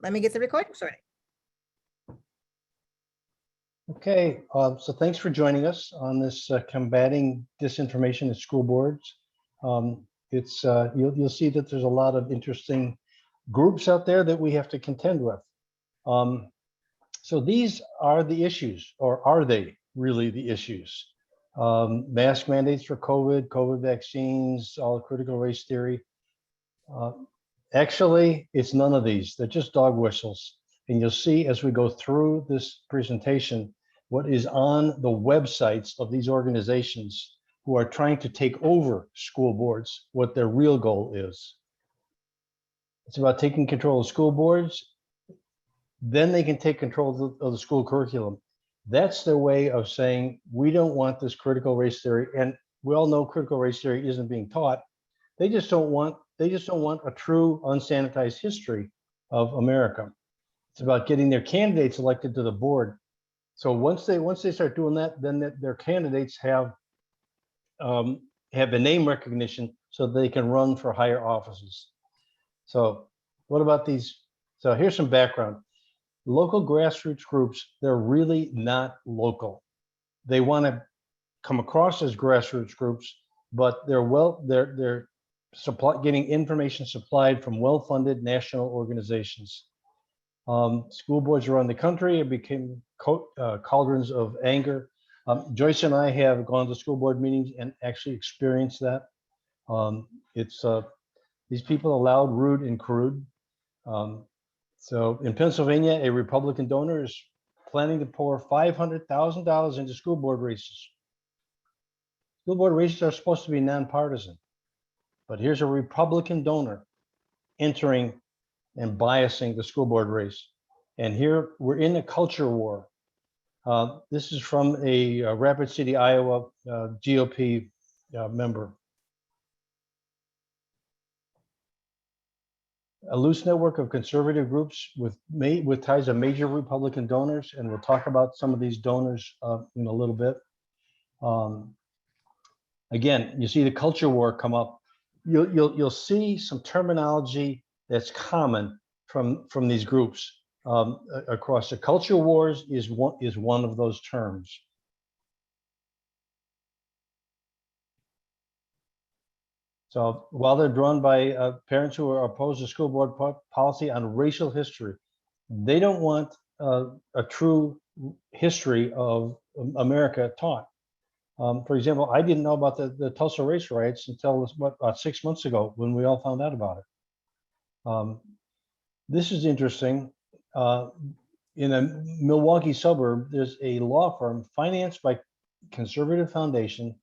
let me get the recording started. Okay, so thanks for joining us on this combating disinformation at school boards. You'll see that there's a lot of interesting groups out there that we have to contend with. So these are the issues, or are they really the issues? Mask mandates for COVID vaccines, all critical race theory. Actually, it's none of these. They're just dog whistles. And you'll see as we go through this presentation, what is on the websites of these organizations who are trying to take over school boards, what their real goal is. It's about taking control of school boards. Then they can take control of the school curriculum. That's their way of saying, we don't want this critical race theory. And we all know critical race theory isn't being taught. They just don't want a true unsanitized history of America. It's about getting their candidates elected to the board. So once they start doing that, then their candidates have a name recognition so they can run for higher offices. So what about these? So here's some background. Local grassroots groups, they're really not local. They want to come across as grassroots groups, but they're getting information supplied from well-funded national organizations. School boards around the country have become cauldrons of anger. Joyce and I have gone to school board meetings and actually experienced that. These people are loud, rude, and crude. So in Pennsylvania, a Republican donor is planning to pour $500,000 into school board races. School board races are supposed to be nonpartisan, but here's a Republican donor entering and biasing the school board race. And here we're in a culture war. This is from a Rapid City, Iowa GOP member. A loose network of conservative groups with ties to major Republican donors, and we'll talk about some of these donors in a little bit. Again, you see the culture war come up. You'll see some terminology that's common from these groups across. The culture wars is one of those terms. So while they're drawn by parents who are opposed to school board policy on racial history, they don't want a true history of America taught. For example, I didn't know about the Tulsa race riots until about 6 months ago when we all found out about it. This is interesting. In a Milwaukee suburb, there's a law firm financed by conservative foundation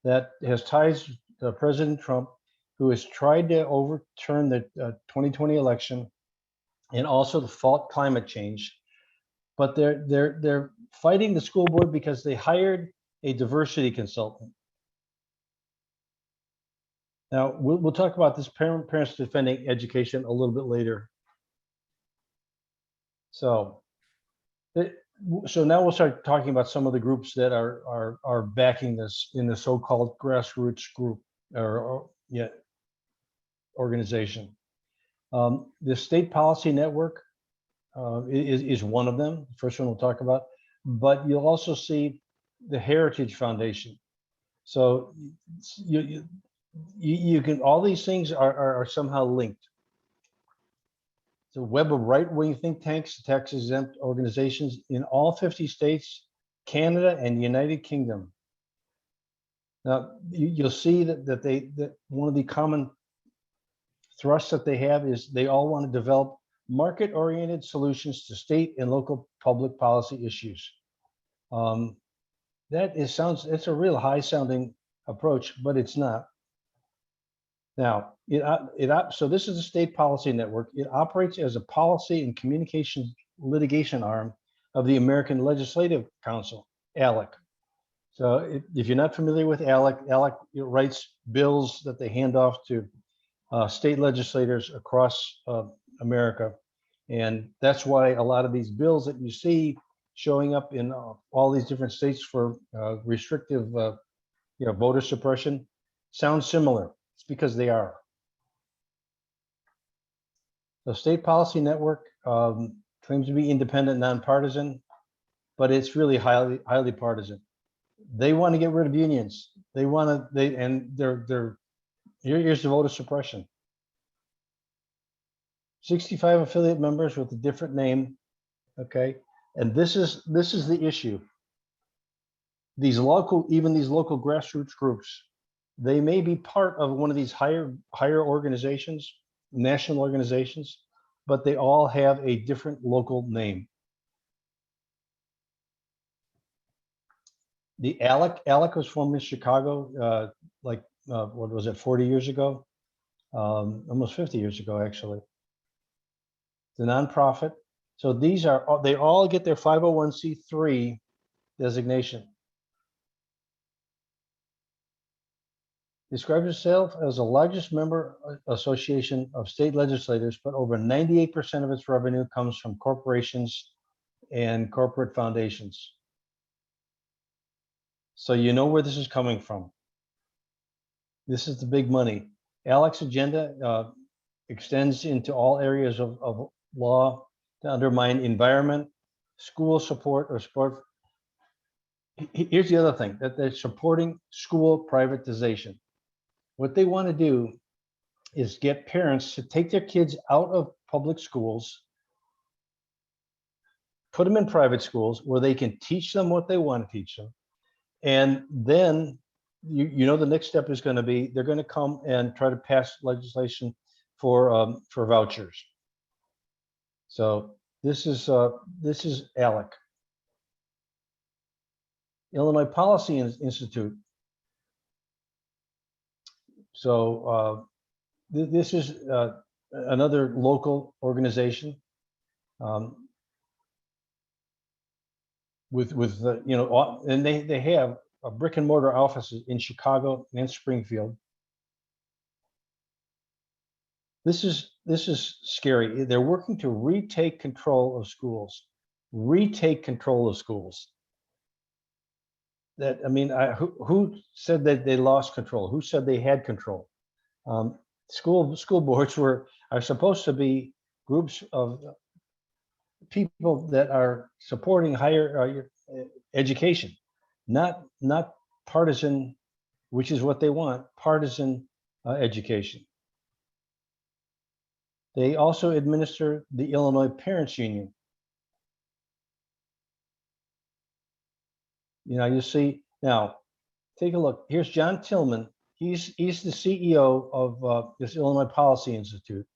that has ties to President Trump, who has tried to overturn the 2020 election and also to fault climate change. But they're fighting the school board because they hired a diversity consultant. Now we'll talk about this parents defending education a little bit later. So now we'll start talking about some of the groups that are backing this in the so-called grassroots group or organization. The State Policy Network is one of them. The first one we'll talk about, but you'll also see the Heritage Foundation. So you can, all these things are somehow linked. It's a web of right-wing think tanks, tax-exempt organizations in all 50 states, Canada, and the United Kingdom. Now, you'll see that one of the common thrusts that they have is they all want to develop market-oriented solutions to state and local public policy issues. It's a real high-sounding approach, but it's not. Now, so this is the State Policy Network. It operates as a policy and communication litigation arm of the American Legislative Council, ALEC. So if you're not familiar with ALEC, ALEC writes bills that they hand off to state legislators across America. And that's why a lot of these bills that you see showing up in all these different states for restrictive voter suppression sound similar. It's because they are. The State Policy Network claims to be independent, nonpartisan, but it's really highly partisan. They want to get rid of unions. They want to, and here's the voter suppression. 65 affiliate members with a different name, okay? And this is the issue. These local grassroots groups, they may be part of one of these higher organizations, national organizations, but they all have a different local name. The ALEC was formed in Chicago, what was it, 40 years ago? Almost 50 years ago, actually. The nonprofit. So these they all get their 501c3 designation. Describes itself as the largest member association of state legislators, but over 98% of its revenue comes from corporations and corporate foundations. So you know where this is coming from. This is the big money. ALEC's agenda extends into all areas of law to undermine environment, school support, or sport. Here's the other thing, that they're supporting school privatization. What they want to do is get parents to take their kids out of public schools, put them in private schools where they can teach them what they want to teach them. And then, you know, the next step is going to be, they're going to come and try to pass legislation for vouchers. So this is ALEC. Illinois Policy Institute. So this is another local organization with you know, and they have a brick and mortar offices in Chicago and Springfield. This is scary. They're working to retake control of schools. Retake control of schools. That, I mean, who said that they lost control? Who said they had control? School boards are supposed to be groups of people that are supporting higher education, not partisan, which is what they want, partisan education. They also administer the Illinois Parents Union. You know, you see, now take a look. Here's John Tillman. He's the CEO of this Illinois Policy Institute.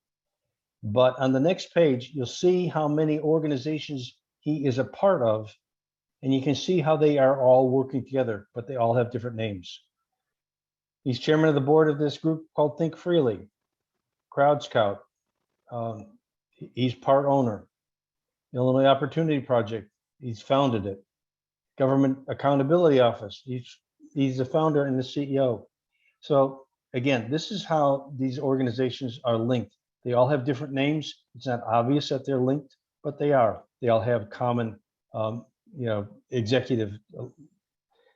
But on the next page, you'll see how many organizations he is a part of, and you can see how they are all working together, but they all have different names. He's chairman of the board of this group called Think Freely, Crowd Scout. He's part owner. Illinois Opportunity Project, he's founded it. Government Accountability Office, he's the founder and the CEO. So again, this is how these organizations are linked. They all have different names. It's not obvious that they're linked, but they are. They all have common, you know, executive.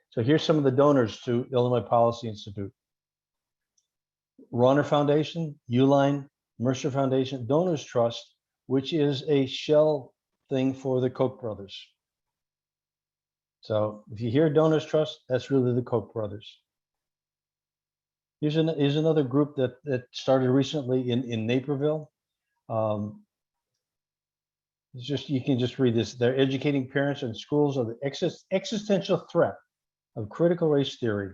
So here's some of the donors to Illinois Policy Institute. Rauner Foundation, Uline, Mercer Foundation, Donors Trust, which is a shell thing for the Koch brothers. So if you hear Donors Trust, that's really the Koch brothers. Here's another group that started recently in Naperville. It's just, you can just read this. They're educating parents and schools of the existential threat of critical race theory.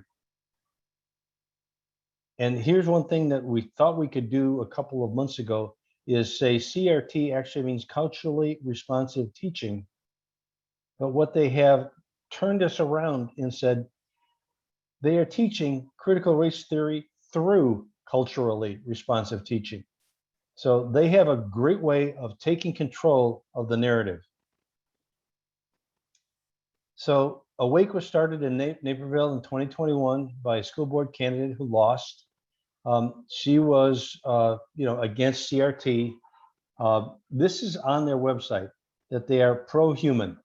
And here's one thing that we thought we could do a couple of months ago is say CRT actually means culturally responsive teaching. But what they have turned us around and said, they are teaching critical race theory through culturally responsive teaching. So they have a great way of taking control of the narrative. So Awake was started in Naperville in 2021 by a school board candidate who lost. She was, you know, against CRT. This is on their website, that they are pro-human.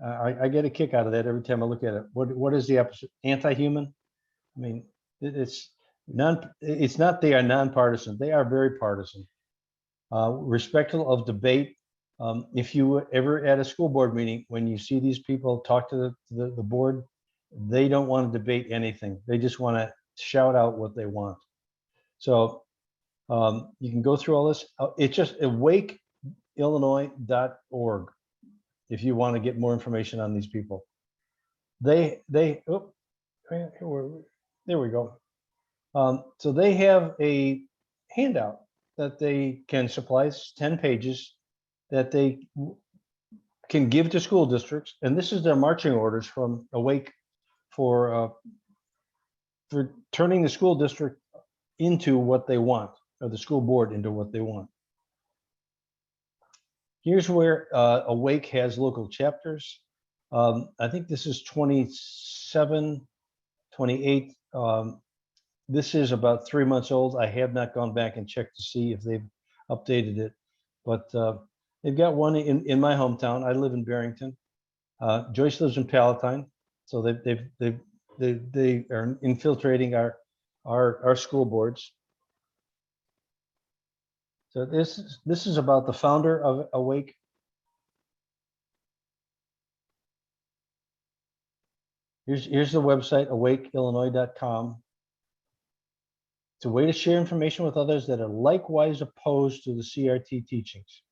I get a kick out of that every time I look at it. What is the opposite? Anti-human? I mean, it's not they are nonpartisan. They are very partisan. Respectful of debate, If you ever at a school board meeting, when you see these people talk to the board, they don't want to debate anything. They just want to shout out what they want. So you can go through all this. It's just awakeillinois.org if you want to get more information on these people. There we go. So they have a handout that they can supply, 10 pages, that they can give to school districts. And this is their marching orders from Awake for turning the school district into what they want, or the school board into what they want. Here's where Awake has local chapters. I think this is 27, 28. This is about 3 months old. I have not gone back and checked to see if they've updated it, but they've got one in my hometown. I live in Barrington. Joyce lives in Palatine, so they are infiltrating our school boards. So this is about the founder of Awake. Here's the website, awakeillinois.com. It's a way to share information with others that are likewise opposed to the CRT teachings.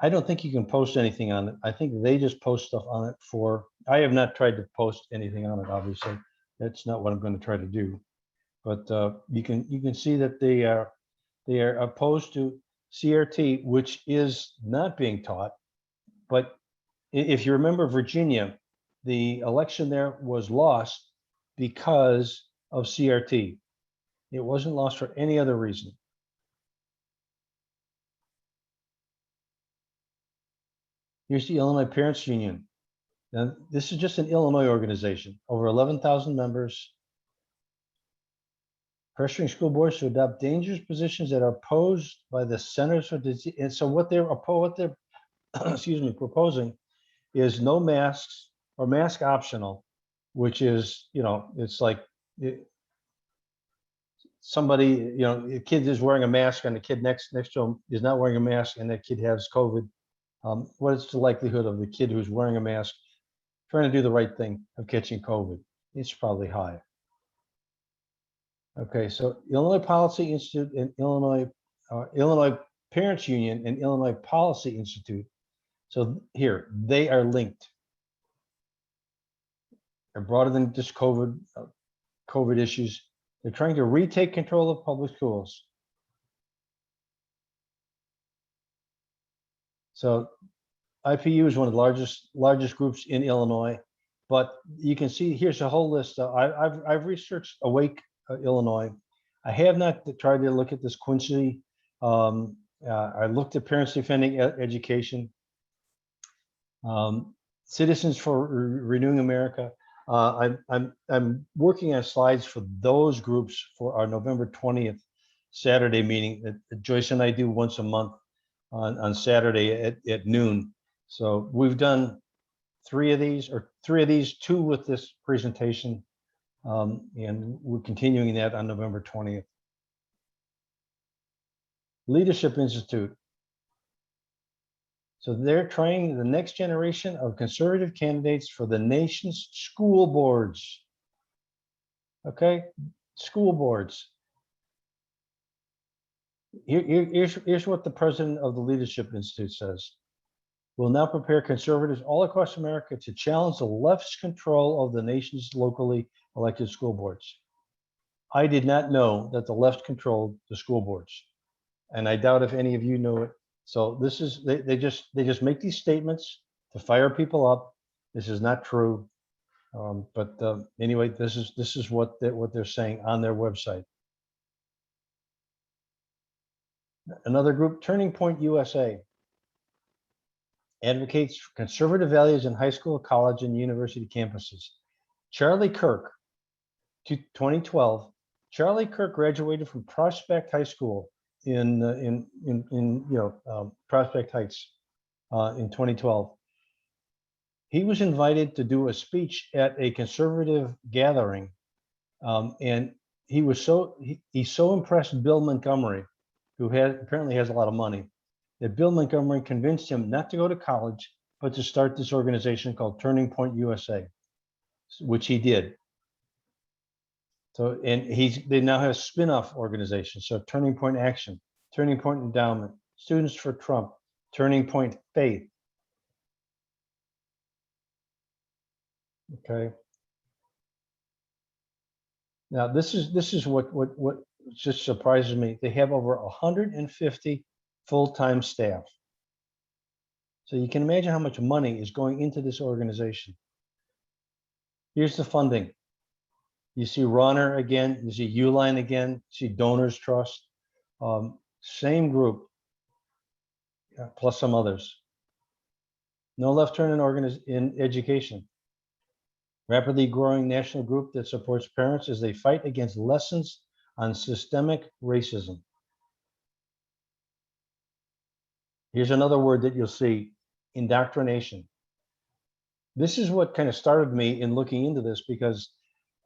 I don't think you can post anything on it. I think they just post stuff on it for, I have not tried to post anything on it, obviously. That's not what I'm going to try to do. But you can see that they are opposed to CRT, which is not being taught. But if you remember Virginia, the election there was lost because of CRT. It wasn't lost for any other reason. Here's the Illinois Parents Union. Now, this is just an Illinois organization, over 11,000 members, pressuring school boards to adopt dangerous positions that are opposed by the Centers for Disease. And so what they're proposing is no masks or mask optional, which is, it's like somebody, a kid is wearing a mask and the kid next to him is not wearing a mask and that kid has COVID. What is the likelihood of the kid who's wearing a mask trying to do the right thing of catching COVID? It's probably high. Okay, so Illinois Policy Institute and Illinois Parents Union and Illinois Policy Institute. So here, they are linked. They're broader than just COVID issues. They're trying to retake control of public schools. So IPU is one of the largest groups in Illinois, but you can see here's a whole list. I've researched Awake Illinois. I have not tried to look at this Quincy. I looked at Parents Defending Education, Citizens for Renewing America. I'm working on slides for those groups for our November 20th Saturday meeting that Joyce and I do once a month on Saturday at noon. So we've done three of these, 2 with this presentation, and we're continuing that on November 20th. Leadership Institute. So they're training the next generation of conservative candidates for the nation's school boards. Okay, school boards. Here's what the president of the Leadership Institute says. We'll now prepare conservatives all across America to challenge the left's control of the nation's locally elected school boards. I did not know that the left controlled the school boards, and I doubt if any of you know it. So this is they just make these statements to fire people up. This is not true, but anyway, this is what they're saying on their website. Another group, Turning Point USA, advocates for conservative values in high school, college, and university campuses. Charlie Kirk, 2012. Charlie Kirk graduated from Prospect High School in Prospect Heights in 2012. He was invited to do a speech at a conservative gathering, and he so impressed Bill Montgomery, who apparently has a lot of money, that Bill Montgomery convinced him not to go to college, but to start this organization called Turning Point USA, which he did. So, and they now have spin-off organizations. So Turning Point Action, Turning Point Endowment, Students for Trump, Turning Point Faith. Okay. Now this is what just surprises me. They have over 150 full-time staff. So you can imagine how much money is going into this organization. Here's the funding. You see Ronner again, you see Uline again, you see Donors Trust, same group, plus some others. No left turn in education. Rapidly growing national group that supports parents as they fight against lessons on systemic racism. Here's another word that you'll see, indoctrination. This is what kind of started me in looking into this, because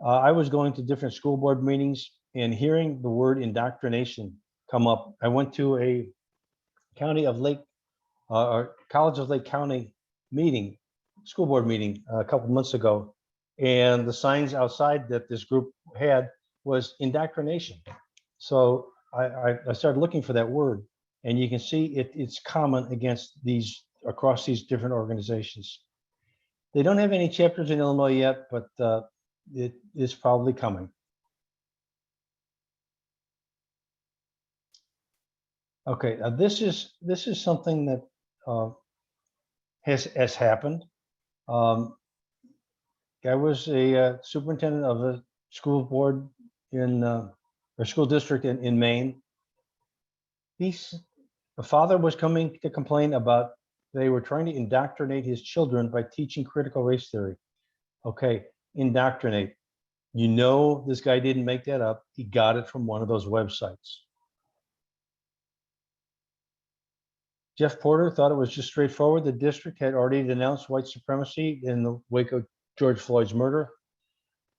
I was going to different school board meetings and hearing the word indoctrination come up. I went to a College of Lake County meeting, school board meeting a couple months ago, and the signs outside that this group had was indoctrination. So I started looking for that word, and you can see it's common across these different organizations. They don't have any chapters in Illinois yet, but it is probably coming. Okay, this is something that has happened. I was a superintendent of a school board or school district in Maine. The father was coming to complain about they were trying to indoctrinate his children by teaching critical race theory. Okay, indoctrinate. You know, this guy didn't make that up. He got it from one of those websites. Jeff Porter thought it was just straightforward. The district had already denounced white supremacy in the wake of George Floyd's murder,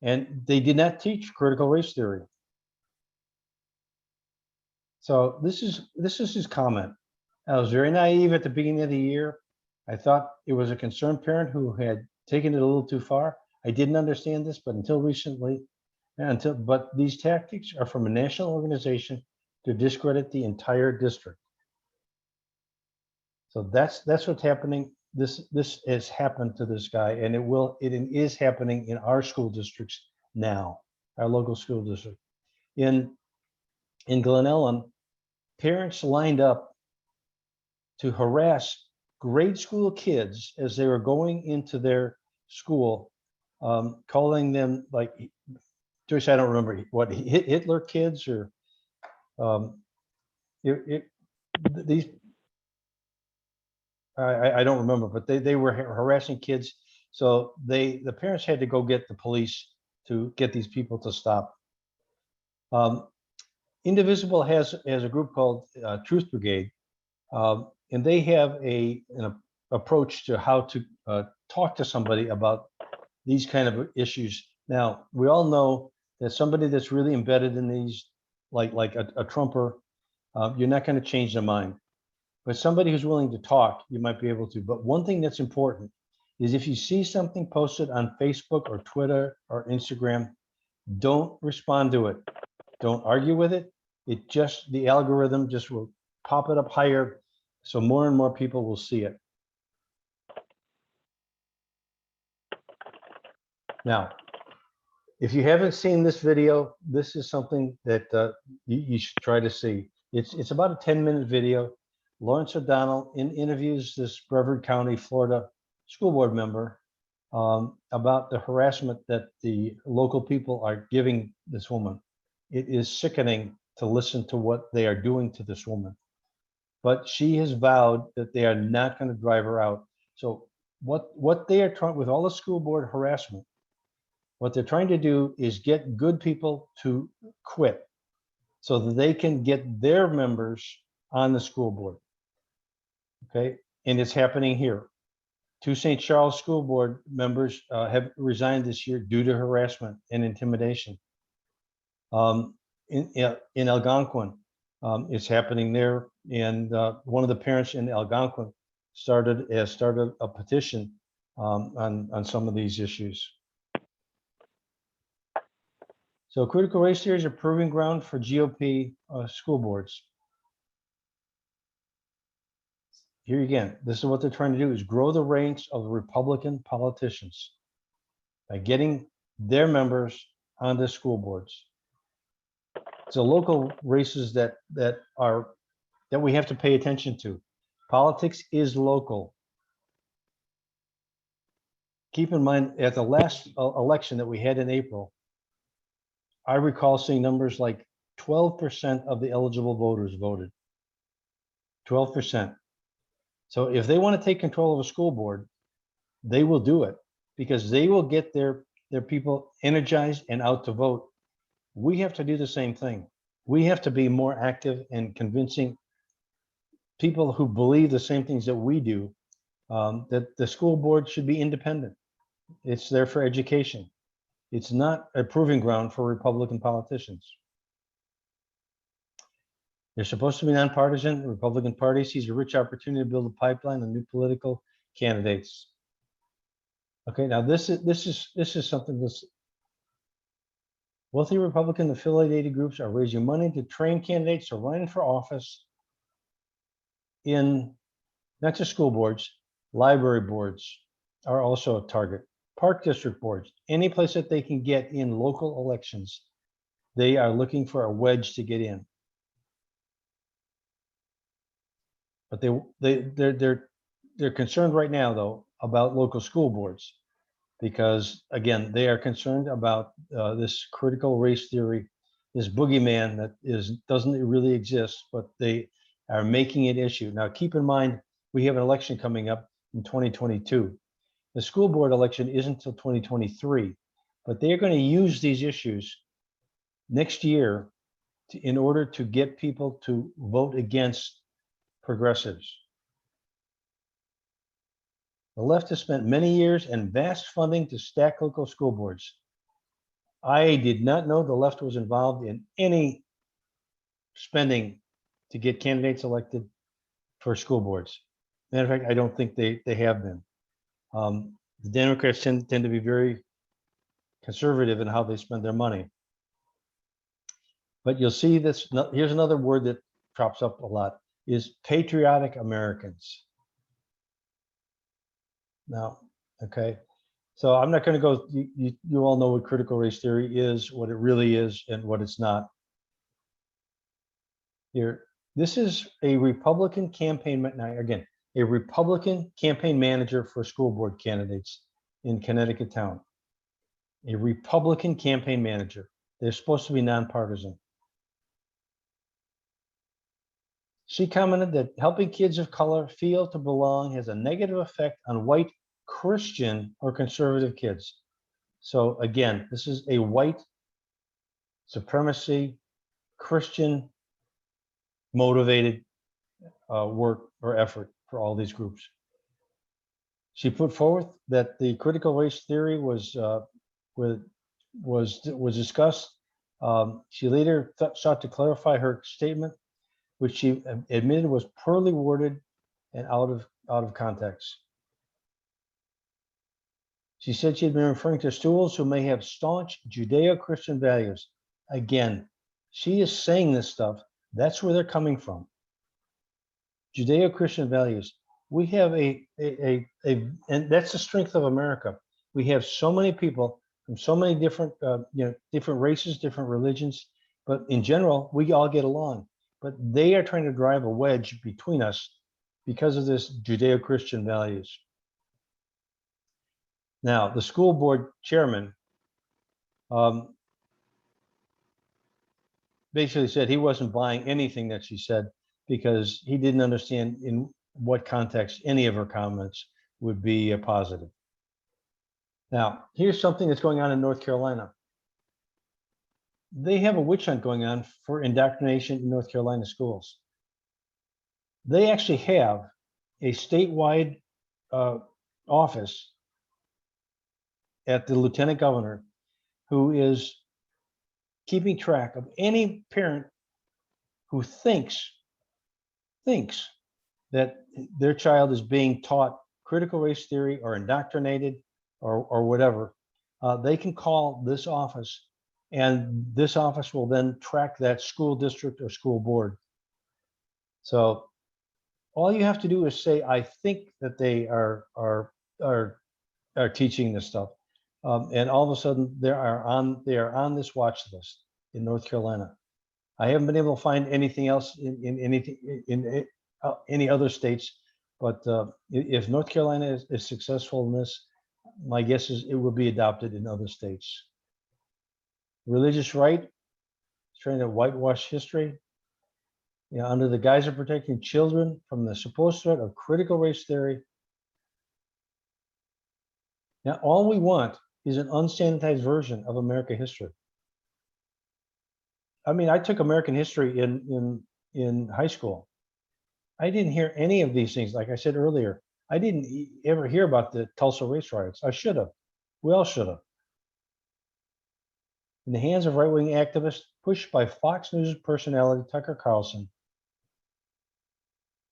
and they did not teach critical race theory. So this is his comment. I was very naive at the beginning of the year. I thought it was a concerned parent who had taken it a little too far. I didn't understand this, but until recently, but these tactics are from a national organization to discredit the entire district. So that's what's happening. This has happened to this guy, and it is happening in our school districts now, our local school district. In Glen Ellen, parents lined up to harass grade school kids as they were going into their school, calling them, like, Joyce, I don't remember what, Hitler kids or these. I don't remember, but they were harassing kids. So the parents had to go get the police to get these people to stop. Indivisible has a group called Truth Brigade, and they have an approach to how to talk to somebody about these kind of issues. Now, we all know that somebody that's really embedded in these, like a Trumper, you're not going to change their mind. But somebody who's willing to talk, you might be able to. But one thing that's important is if you see something posted on Facebook or Twitter or Instagram, don't respond to it. Don't argue with it. The algorithm just will pop it up higher, so more and more people will see it. Now, if you haven't seen this video, this is something that you should try to see. It's about a 10-minute video. Lawrence O'Donnell interviews this Brevard County, Florida school board member about the harassment that the local people are giving this woman. It is sickening to listen to what they are doing to this woman. But she has vowed that they are not going to drive her out. So what they are trying, with all the school board harassment, what they're trying to do is get good people to quit so that they can get their members on the school board. Okay, and it's happening here. 2 St. Charles school board members have resigned this year due to harassment and intimidation. In Algonquin, It's happening there. And one of the parents in Algonquin started a petition on some of these issues. So critical race theory is a proving ground for GOP school boards. Here again, this is what they're trying to do, is grow the ranks of the Republican politicians by getting their members on the school boards. So local races that we have to pay attention to. Politics is local. Keep in mind, at the last election that we had in April, I recall seeing numbers like 12% of the eligible voters voted. 12%. So if they want to take control of a school board, they will do it because they will get their people energized and out to vote. We have to do the same thing. We have to be more active in convincing people who believe the same things that we do, that the school board should be independent. It's there for education. It's not a proving ground for Republican politicians. They're supposed to be nonpartisan. The Republican Party sees a rich opportunity to build a pipeline of new political candidates. Okay, now this is something that's wealthy Republican affiliated groups are raising money to train candidates to run for office in not just school boards, library boards are also a target. Park district boards, any place that they can get in local elections, they are looking for a wedge to get in. But they're concerned right now, though, about local school boards, because again, they are concerned about this critical race theory, this boogeyman that doesn't really exist, but they are making it issue. Now, keep in mind, we have an election coming up in 2022. The school board election isn't until 2023, but they are going to use these issues next year in order to get people to vote against progressives. The left has spent many years and vast funding to stack local school boards. I did not know the left was involved in any spending to get candidates elected for school boards. Matter of fact, I don't think they have been. The Democrats tend to be very conservative in how they spend their money. But you'll see this, here's another word that crops up a lot, is patriotic Americans. Now, okay, so I'm not going to go, you all know what critical race theory is, what it really is, and what it's not. Here, this is a Republican campaign, again, a Republican campaign manager for school board candidates in Connecticut town. A Republican campaign manager. They're supposed to be nonpartisan. She commented that helping kids of color feel to belong has a negative effect on white Christian or conservative kids. So again, this is a white supremacy, Christian motivated work or effort for all these groups. She put forth that the critical race theory was discussed. She later sought to clarify her statement, which she admitted was poorly worded and out of context. She said she had been referring to students who may have staunch Judeo-Christian values. Again, she is saying this stuff. That's where they're coming from. Judeo-Christian values. We have and that's the strength of America. We have so many people from so many different, different races, different religions, but in general, we all get along. But they are trying to drive a wedge between us because of this Judeo-Christian values. Now, the school board chairman basically said he wasn't buying anything that she said because he didn't understand in what context any of her comments would be positive. Now, here's something that's going on in North Carolina. They have a witch hunt going on for indoctrination in North Carolina schools. They actually have a statewide office at the lieutenant governor who is keeping track of any parent who thinks that their child is being taught critical race theory or indoctrinated or whatever, they can call this office, and this office will then track that school district or school board. So all you have to do is say, I think that they are teaching this stuff. And all of a sudden they are on this watch list in North Carolina. I haven't been able to find anything else in any other states, but if North Carolina is successful in this, my guess is it will be adopted in other states. Religious right, trying to whitewash history. You know, under the guise of protecting children from the supposed threat of critical race theory. Now, all we want is an unsanitized version of American history. I mean, I took American history in high school. I didn't hear any of these things. Like I said earlier, I didn't ever hear about the Tulsa race riots. I should have. We all should have. In the hands of right-wing activists pushed by Fox News personality Tucker Carlson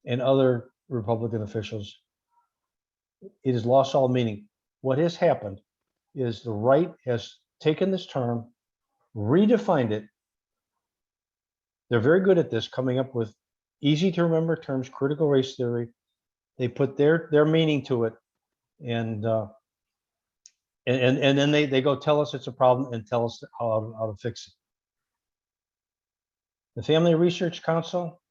and other Republican officials, it has lost all meaning. What has happened is the right has taken this term, redefined it. They're very good at this, coming up with easy to remember terms, critical race theory. They put their meaning to it, and then they go tell us it's a problem and tell us how to fix it. The Family Research Council,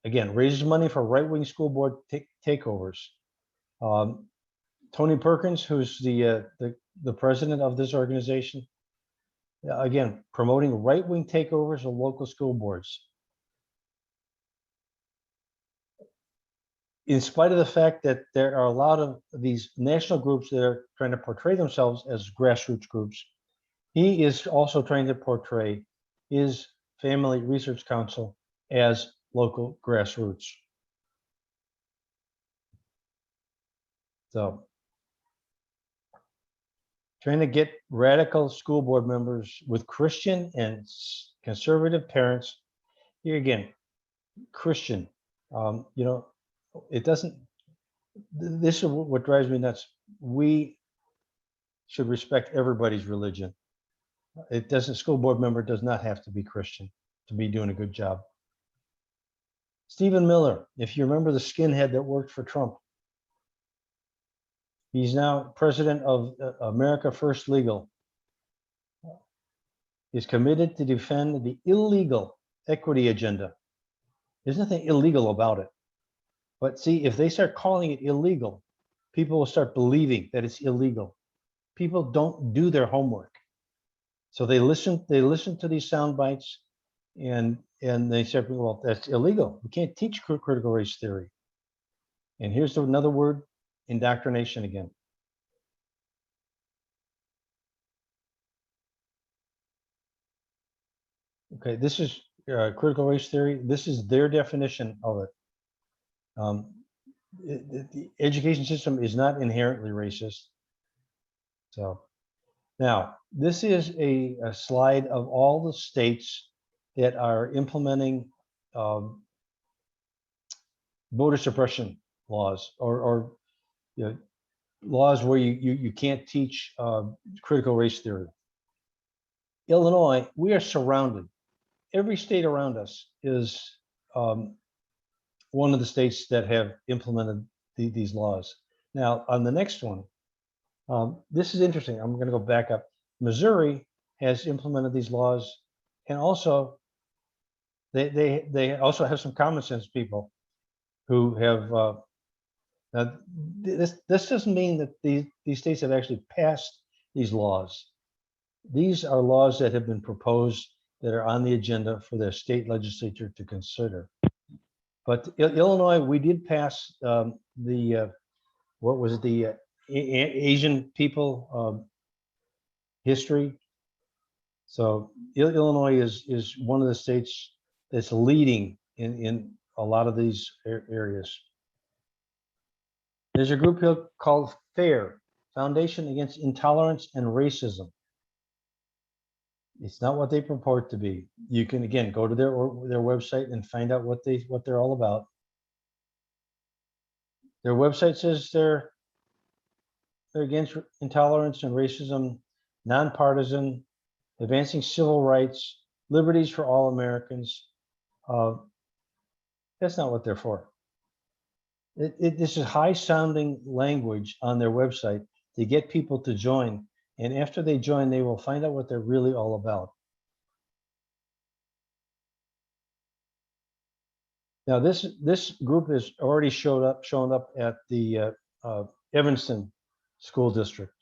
again, raises money for right-wing school board takeovers. Tony Perkins, who's the president of this organization, again, promoting right-wing takeovers of local school boards. In spite of the fact that there are a lot of these national groups that are trying to portray themselves as grassroots groups, he is also trying to portray his Family Research Council as local grassroots. So, trying to get radical school board members with Christian and conservative parents. Here again, Christian, you know, it doesn't, this is what drives me nuts. We should respect everybody's religion. It doesn't, school board member does not have to be Christian to be doing a good job. Stephen Miller, if you remember the skinhead that worked for Trump, he's now president of America First Legal. He's committed to defend the illegal equity agenda. There's nothing illegal about it. But see, if they start calling it illegal, people will start believing that it's illegal. People don't do their homework. So they listen to these sound bites and they say, well, that's illegal. We can't teach critical race theory. And here's another word, indoctrination again. Okay, this is critical race theory. This is their definition of it. The education system is not inherently racist. So now this is a slide of all the states that are implementing voter suppression laws or you know, laws where you can't teach critical race theory. Illinois, we are surrounded. Every state around us is one of the states that have implemented these laws. Now, on the next one, this is interesting. I'm going to go back up. Missouri has implemented these laws, and also they also have some common sense people who have. Now, this doesn't mean that these states have actually passed these laws. These are laws that have been proposed that are on the agenda for their state legislature to consider. But Illinois, we did pass what was the Asian people history. So Illinois is one of the states that's leading in a lot of these areas. There's a group here called FAIR, Foundation Against Intolerance and Racism. It's not what they purport to be. You can, again, go to their website and find out what they're all about. Their website says they're against intolerance and racism, nonpartisan, advancing civil rights, liberties for all Americans. That's not what they're for. This is high-sounding language on their website to get people to join, and after they join, they will find out what they're really all about. Now, this group has already shown up at the Evanston School District.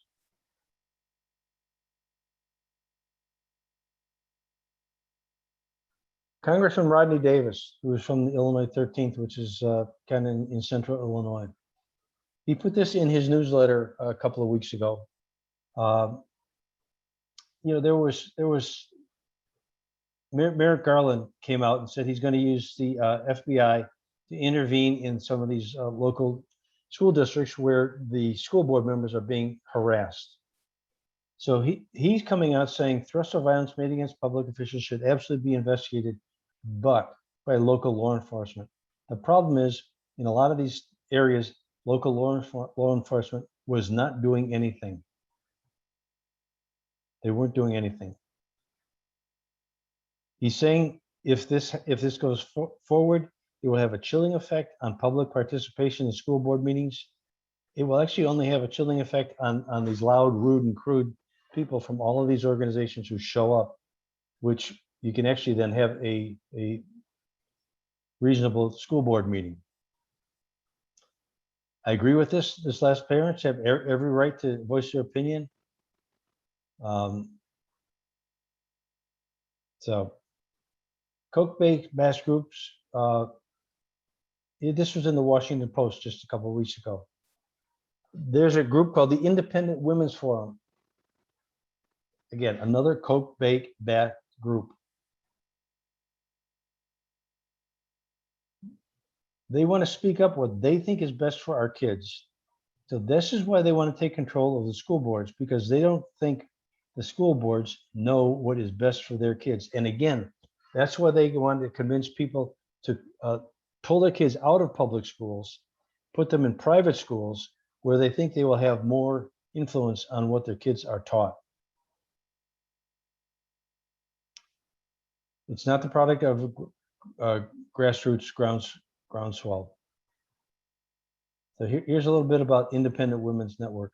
Congressman Rodney Davis, who is from the Illinois 13th, which is kind of in central Illinois, he put this in his newsletter a couple of weeks ago. There was Merrick Garland came out and said he's going to use the FBI to intervene in some of these local school districts where the school board members are being harassed. So he's coming out saying threats of violence made against public officials should absolutely be investigated, but by local law enforcement. The problem is, in a lot of these areas, local law enforcement was not doing anything. They weren't doing anything. He's saying if this goes forward, it will have a chilling effect on public participation in school board meetings. It will actually only have a chilling effect on these loud, rude, and crude people from all of these organizations who show up, which you can actually then have a reasonable school board meeting. I agree with this last. Parents have every right to voice their opinion. So Coke-based mass groups, this was in the Washington Post just a couple of weeks ago. There's a group called the Independent Women's Forum. Again, another Coke-based group. They want to speak up what they think is best for our kids. So this is why they want to take control of the school boards, because they don't think the school boards know what is best for their kids. And again, that's why they want to convince people to pull their kids out of public schools, put them in private schools where they think they will have more influence on what their kids are taught. It's not the product of grassroots groundswell. So here's a little bit about Independent Women's Network.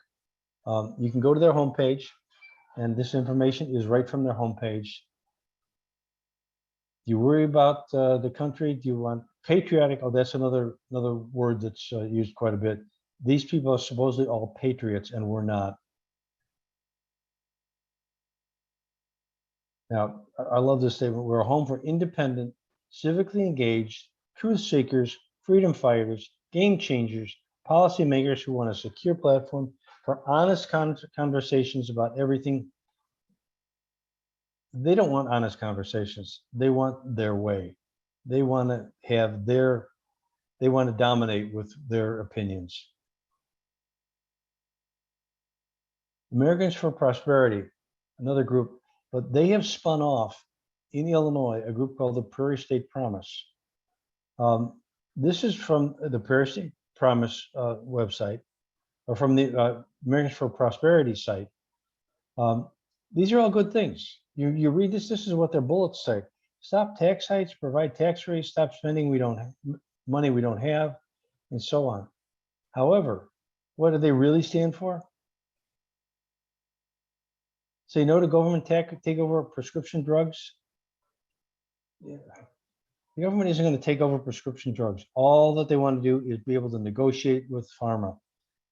You can go to their homepage, and this information is right from their homepage. Do you worry about the country? Do you want patriotic? Oh, that's another word that's used quite a bit. These people are supposedly all patriots, and we're not. Now, I love this statement. We're a home for independent, civically engaged, truth seekers, freedom fighters, game changers, policymakers who want a secure platform for honest conversations about everything. They don't want honest conversations. They want their way. They want to have they want to dominate with their opinions. Americans for Prosperity, another group, but they have spun off in Illinois a group called the Prairie State Promise. This is from the Prairie State Promise website, or from the Americans for Prosperity site. These are all good things. You read this is what their bullets say. Stop tax hikes, provide tax rates, stop spending money we don't have, and so on. However, what do they really stand for? Say no to government take over prescription drugs. Yeah. The government isn't going to take over prescription drugs. All that they want to do is be able to negotiate with pharma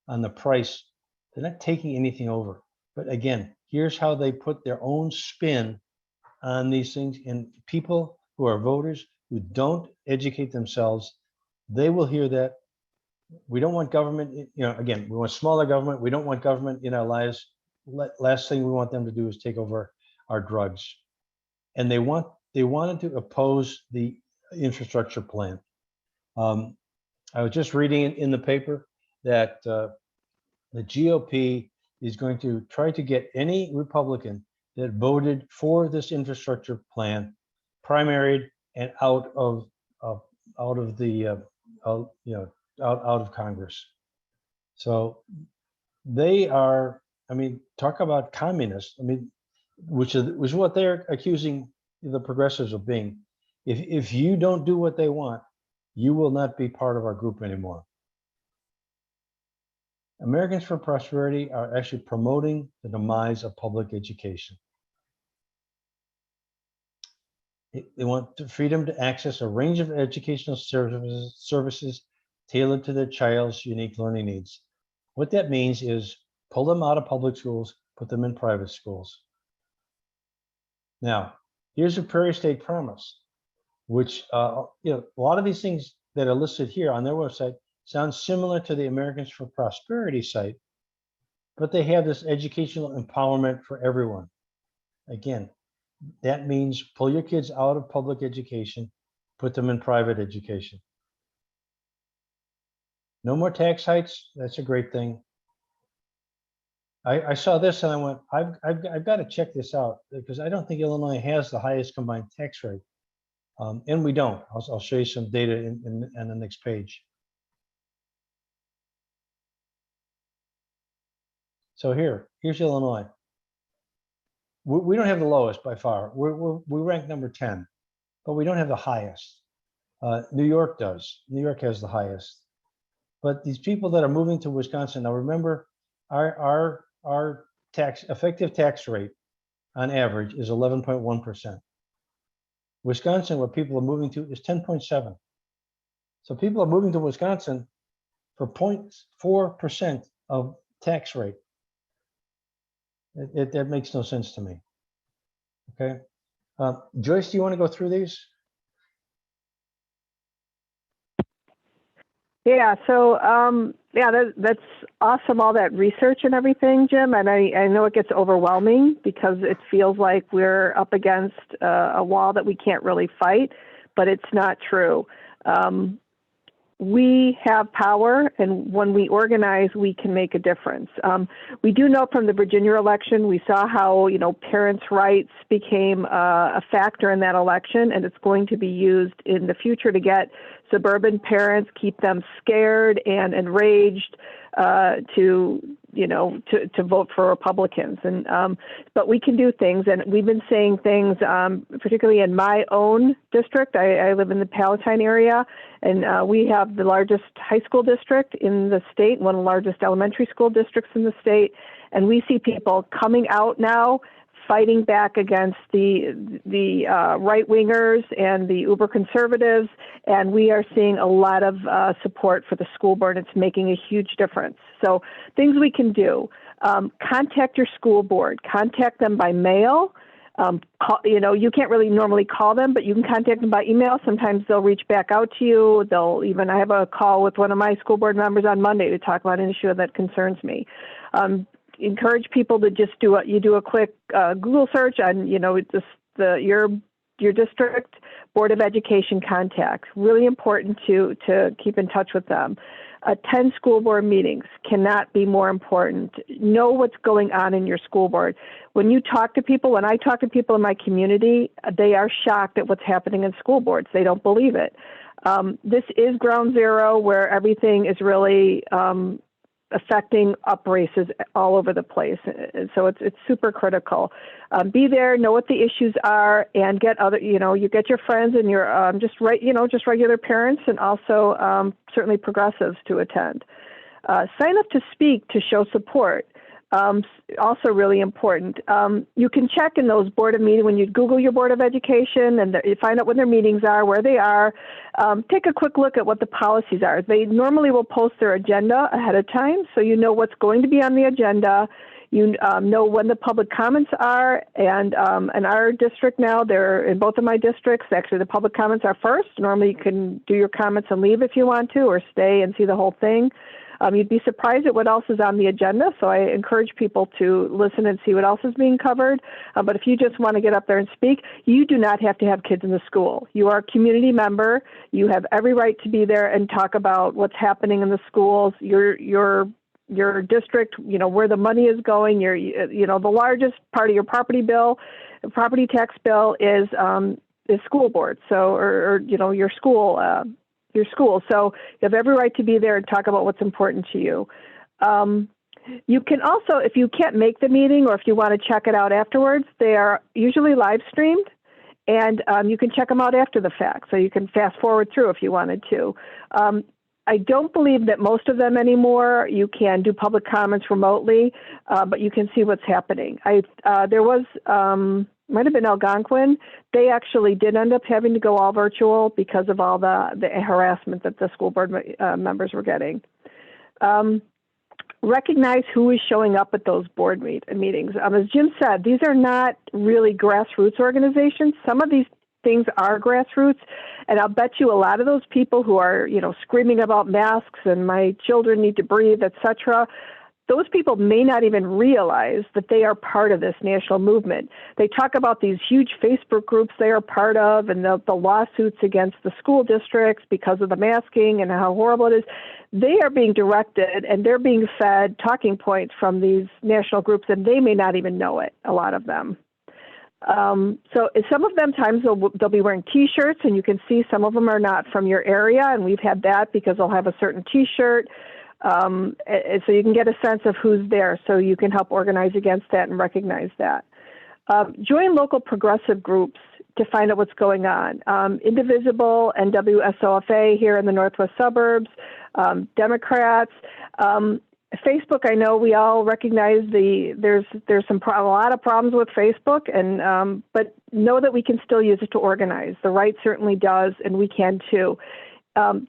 on the price. They're not taking anything over. But again, here's how they put their own spin on these things. And people who are voters who don't educate themselves, they will hear that. We don't want government, again, we want smaller government. We don't want government in our lives. Last thing we want them to do is take over our drugs. And they wanted to oppose the infrastructure plan. I was just reading in the paper that the GOP is going to try to get any Republican that voted for this infrastructure plan, primaried and out of Congress. So they are, I mean, talk about communists. I mean, which is what they're accusing the progressives of being. If you don't do what they want, you will not be part of our group anymore. Americans for Prosperity are actually promoting the demise of public education. They want the freedom to access a range of educational services tailored to their child's unique learning needs. What that means is pull them out of public schools, put them in private schools. Now, here's a Prairie State Promise, which a lot of these things that are listed here on their website sound similar to the Americans for Prosperity site, but they have this educational empowerment for everyone. Again, that means pull your kids out of public education, put them in private education. No more tax hikes. That's a great thing. I saw this and I went, I've got to check this out, because I don't think Illinois has the highest combined tax rate. And we don't. I'll show you some data in the next page. So here's Illinois. We don't have the lowest by far. We rank number 10, but we don't have the highest. New York does. New York has the highest. But these people that are moving to Wisconsin, now remember, our effective tax rate on average is 11.1%. Wisconsin, where people are moving to, is 10.7. So people are moving to Wisconsin for 0.4% of tax rate. That makes no sense to me. Okay, Joyce, do you want to go through these? Yeah, so that's awesome, all that research and everything, Jim. And I know it gets overwhelming because it feels like we're up against a wall that we can't really fight, but it's not true. We have power, and when we organize, we can make a difference. We do know from the Virginia election, we saw how, parents' rights became a factor in that election, and it's going to be used in the future to get suburban parents, keep them scared and enraged to vote for Republicans. But we can do things, and we've been saying things, particularly in my own district. I live in the Palatine area, and we have the largest high school district in the state, one of the largest elementary school districts in the state, and we see people coming out now fighting back against the right-wingers and the uber-conservatives, and we are seeing a lot of support for the school board. It's making a huge difference. So things we can do, contact your school board, contact them by mail. You can't really normally call them, but you can contact them by email. Sometimes they'll reach back out to you. I have a call with one of my school board members on Monday to talk about an issue that concerns me. Encourage people to just do a quick Google search on your district Board of Education contacts. Really important to keep in touch with them. Attend school board meetings. Cannot be more important. Know what's going on in your school board. When I talk to people in my community, they are shocked at what's happening in school boards. They don't believe it. This is ground zero where everything is really affecting up races all over the place. So it's super critical. Be there, know what the issues are, and get you get your friends and your just regular parents, and also certainly progressives to attend. Sign up to speak to show support. Also really important. You can check in those board of meetings when you Google your Board of Education, and you find out when their meetings are, where they are. Take a quick look at what the policies are. They normally will post their agenda ahead of time, so you know what's going to be on the agenda. You know when the public comments are, and in our district now, they're in both of my districts. Actually, the public comments are first. Normally, you can do your comments and leave if you want to, or stay and see the whole thing. You'd be surprised at what else is on the agenda, so I encourage people to listen and see what else is being covered. But if you just want to get up there and speak, you do not have to have kids in the school. You are a community member. You have every right to be there and talk about what's happening in the schools. Your your district, where the money is going. The largest part of your property tax bill is school board. So, or your school. So you have every right to be there and talk about what's important to you. You can also, if you can't make the meeting or if you want to check it out afterwards, they are usually live streamed, and you can check them out after the fact. So you can fast forward through if you wanted to. I don't believe that most of them anymore. You can do public comments remotely, but you can see what's happening. There was, might have been Algonquin. They actually did end up having to go all virtual because of all the harassment that the school board members were getting. Recognize who is showing up at those board meetings. As Jim said, these are not really grassroots organizations. Some of these things are grassroots, and I'll bet you a lot of those people who are, screaming about masks and my children need to breathe, etc., those people may not even realize that they are part of this national movement. They talk about these huge Facebook groups they are part of and the lawsuits against the school districts because of the masking and how horrible it is. They are being directed and they're being fed talking points from these national groups, and they may not even know it, a lot of them. So some of them times they'll be wearing T-shirts, and you can see some of them are not from your area, and we've had that because they'll have a certain T-shirt. So you can get a sense of who's there, so you can help organize against that and recognize that. Join local progressive groups to find out what's going on. Indivisible, NWSOFA here in the Northwest suburbs, Democrats. Facebook, I know we all recognize there's a lot of problems with Facebook, and but know that we can still use it to organize. The right certainly does, and we can too.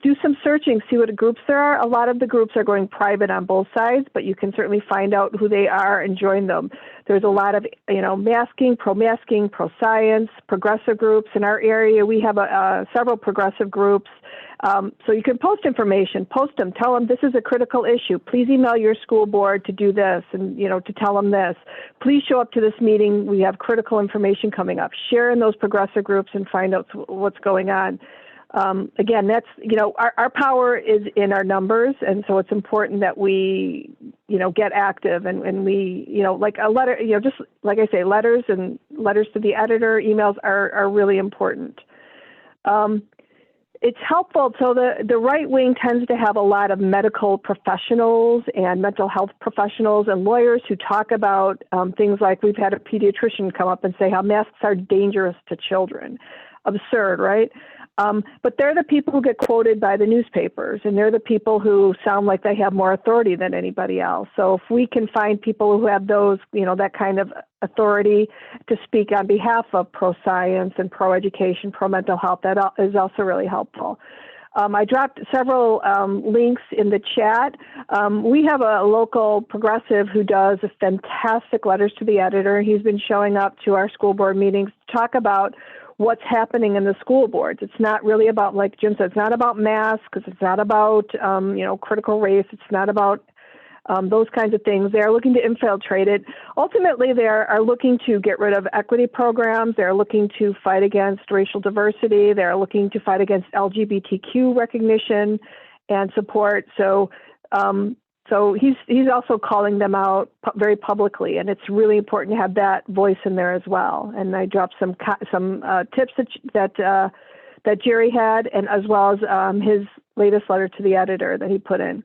Do some searching, see what groups there are. A lot of the groups are going private on both sides, but you can certainly find out who they are and join them. There's a lot of, masking, pro-science, progressive groups. In our area, we have several progressive groups. So you can post information, post them, tell them this is a critical issue. Please email your school board to do this and, to tell them this. Please show up to this meeting. We have critical information coming up. Share in those progressive groups and find out what's going on. Again, that's, our power is in our numbers. And so it's important that we, get active and we, like a letter, just like I say, letters to the editor, emails are really important. It's helpful. So the right wing tends to have a lot of medical professionals and mental health professionals and lawyers who talk about things like, we've had a pediatrician come up and say how masks are dangerous to children. Absurd, right? But they're the people who get quoted by the newspapers, and they're the people who sound like they have more authority than anybody else. So if we can find people who have those, that kind of authority to speak on behalf of pro-science and pro-education, pro-mental health, that is also really helpful. I dropped several links in the chat. We have a local progressive who does a fantastic letters to the editor. He's been showing up to our school board meetings to talk about what's happening in the school boards. It's not really about, like Jim said, it's not about masks, it's not about, critical race. It's not about those kinds of things. They're looking to infiltrate it. Ultimately, they are looking to get rid of equity programs. They're looking to fight against racial diversity. They're looking to fight against LGBTQ recognition and support. So he's also calling them out very publicly, and it's really important to have that voice in there as well. And I dropped some tips that Jerry had, and as well as his latest letter to the editor that he put in.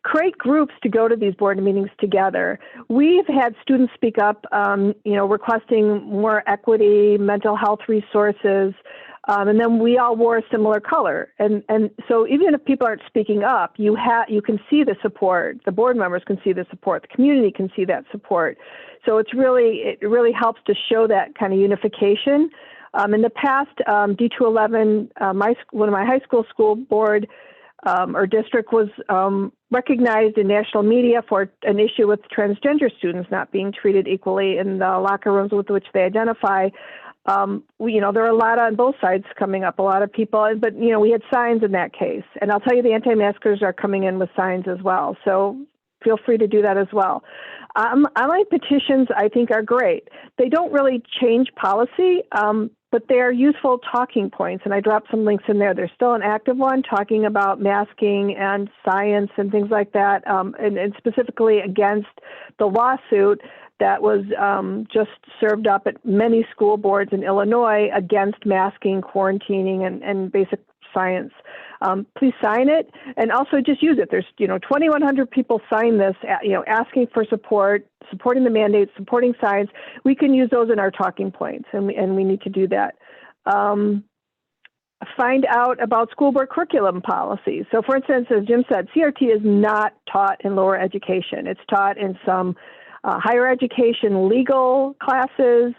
Create groups to go to these board meetings together. We've had students speak up, requesting more equity, mental health resources. And then we all wore a similar color. And so even if people aren't speaking up, you can see the support. The board members can see the support. The community can see that support. So it really helps to show that kind of unification. In the past, D211, one of my high school board or district was recognized in national media for an issue with transgender students not being treated equally in the locker rooms with which they identify. There are a lot on both sides coming up, a lot of people, but, we had signs in that case. And I'll tell you, the anti-maskers are coming in with signs as well. So feel free to do that as well. Online petitions, I think, are great. They don't really change policy, but they're useful talking points, and I dropped some links in there. There's still an active one talking about masking and science and things like that, and specifically against the lawsuit that was just served up at many school boards in Illinois against masking, quarantining, and basic science. Please sign it, and also just use it. There's 2,100 people signed this, asking for support, supporting the mandates, supporting science. We can use those in our talking points, and we need to do that. Find out about school board curriculum policies. So, for instance, as Jim said, CRT is not taught in lower education. It's taught in some higher education legal classes,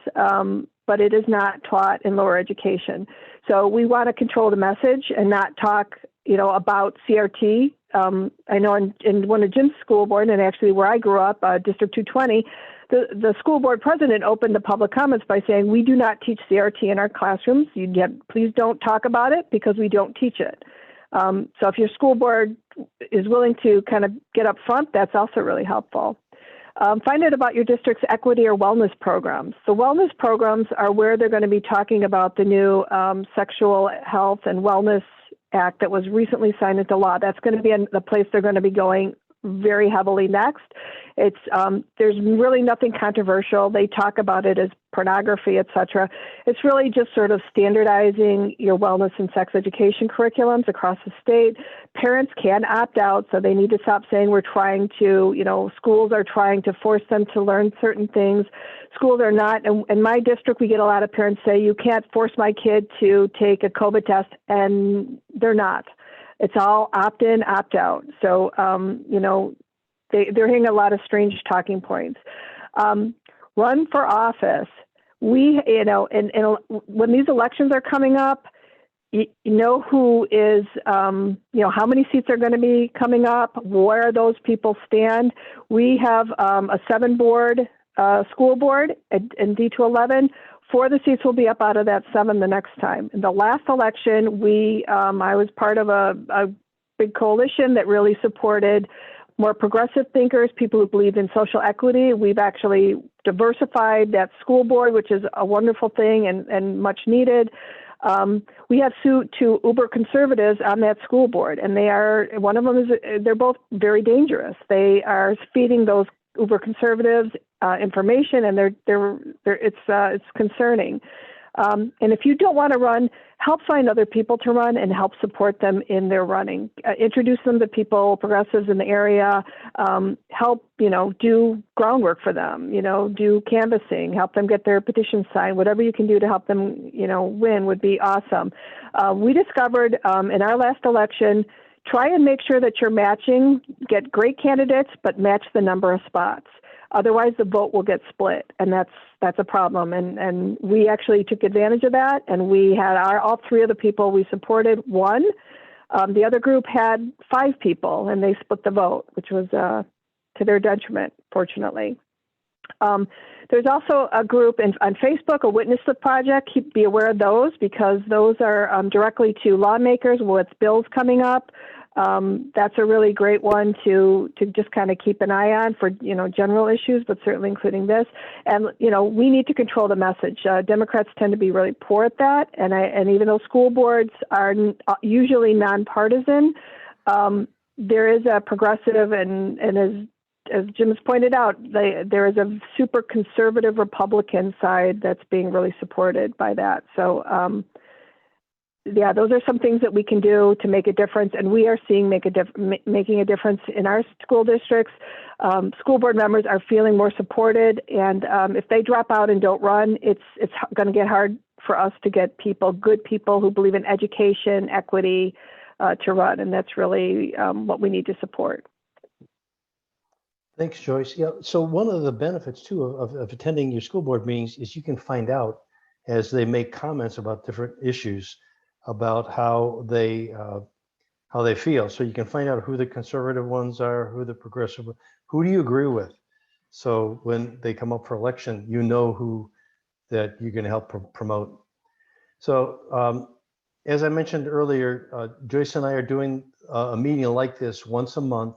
but it is not taught in lower education. So we want to control the message and not talk, about CRT. I know in one of Jim's school board, and actually where I grew up, District 220, the school board president opened the public comments by saying, we do not teach CRT in our classrooms. Please don't talk about it because we don't teach it. So if your school board is willing to kind of get up front, that's also really helpful. Find out about your district's equity or wellness programs. The wellness programs are where they're going to be talking about the new Sexual Health and Wellness Act that was recently signed into law. That's going to be the place they're going to be going very heavily next. It's there's really nothing controversial. They talk about it as pornography, etc. It's really just sort of standardizing your wellness and sex education curriculums across the state. Parents can opt out, so they need to stop saying we're trying to, schools are trying to force them to learn certain things. Schools are not. In my district, we get a lot of parents say, you can't force my kid to take a COVID test, and they're not. It's all opt-in, opt-out. So, they're hearing a lot of strange talking points. Run for office. We, and when these elections are coming up, you know who is, how many seats are going to be coming up, where those people stand. We have a 7-board school board in D211. 4 of the seats will be up out of that 7 the next time. In the last election, I was part of a big coalition that really supported more progressive thinkers, people who believe in social equity. We've actually diversified that school board, which is a wonderful thing and much needed. We have 2 uber conservatives on that school board, and one of them they're both very dangerous. They are feeding those uber conservatives information, and it's concerning. And if you don't want to run, help find other people to run and help support them in their running. Introduce them to people, progressives in the area. Help, do groundwork for them. Do canvassing. Help them get their petitions signed. Whatever you can do to help them, win would be awesome. We discovered in our last election, try and make sure that you're matching. Get great candidates, but match the number of spots. Otherwise, the vote will get split, and that's a problem. And we actually took advantage of that, and we had all 3 of the people we supported won. The other group had 5 people, and they split the vote, which was to their detriment, fortunately. There's also a group on Facebook, a Witness the Project. Be aware of those because those are directly to lawmakers with bills coming up. That's a really great one to just kind of keep an eye on for, general issues, but certainly including this. And, we need to control the message. Democrats tend to be really poor at that. And even though school boards are usually nonpartisan, there is a progressive and as Jim has pointed out, there is a super conservative Republican side that's being really supported by that. So, those are some things that we can do to make a difference, and we are seeing making a difference in our school districts. School board members are feeling more supported, and if they drop out and don't run, it's going to get hard for us to get good people who believe in education, equity, to run, and that's really what we need to support. Thanks, Joyce. Yeah. So one of the benefits too of attending your school board meetings is you can find out as they make comments about different issues about how they feel. So you can find out who the conservative ones are, who the progressive, who do you agree with? So when they come up for election, who that you're going to help promote. So as I mentioned earlier, Joyce and I are doing a meeting like this once a month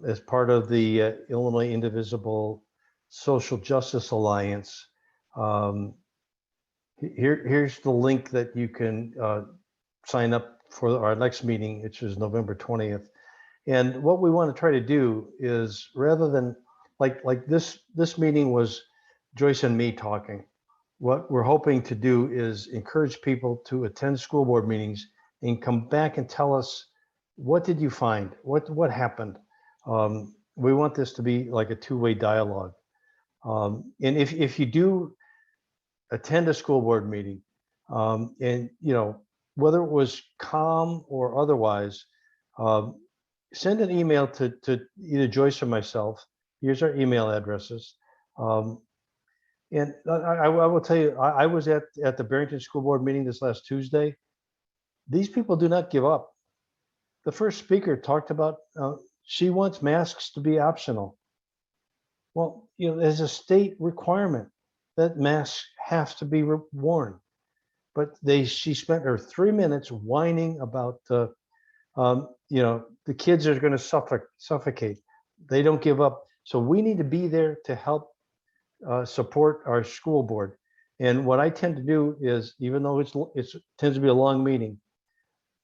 as part of the Illinois Indivisible Social Justice Alliance. Here's the link that you can sign up for our next meeting, which is November 20th. And what we want to try to do is, rather than like this meeting was Joyce and me talking, what we're hoping to do is encourage people to attend school board meetings and come back and tell us, what did you find? What happened? We want this to be like a two-way dialogue. And if you do attend a school board meeting, and whether it was calm or otherwise, send an email to either Joyce or myself. Here's our email addresses. And I will tell you, I was at the Barrington School Board meeting this last Tuesday. These people do not give up. The first speaker talked about she wants masks to be optional. Well, there's a state requirement that masks have to be worn. But she spent her 3 minutes whining about the kids are going to suffocate. They don't give up. So we need to be there to help support our school board. And what I tend to do is, even though it tends to be a long meeting,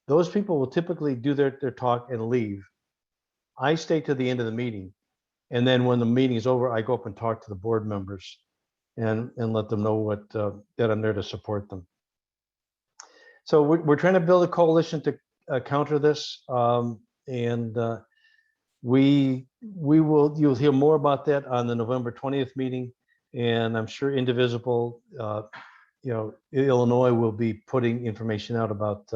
those people will typically do their talk and leave. I stay to the end of the meeting. And then when the meeting is over, I go up and talk to the board members and let them know that I'm there to support them. So we're trying to build a coalition to counter this. And you'll hear more about that on the November 20th meeting. And I'm sure Indivisible, Illinois will be putting information out about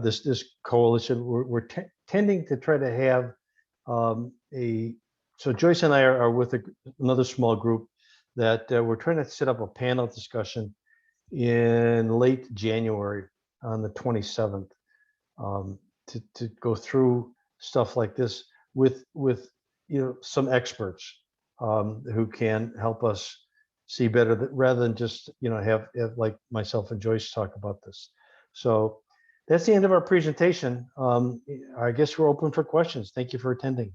this coalition. We're tending to try to have so Joyce and I are with another small group that we're trying to set up a panel discussion in late January on the 27th to go through stuff like this with some experts who can help us see better, rather than just have like myself and Joyce talk about this. So that's the end of our presentation. I guess we're open for questions. Thank you for attending.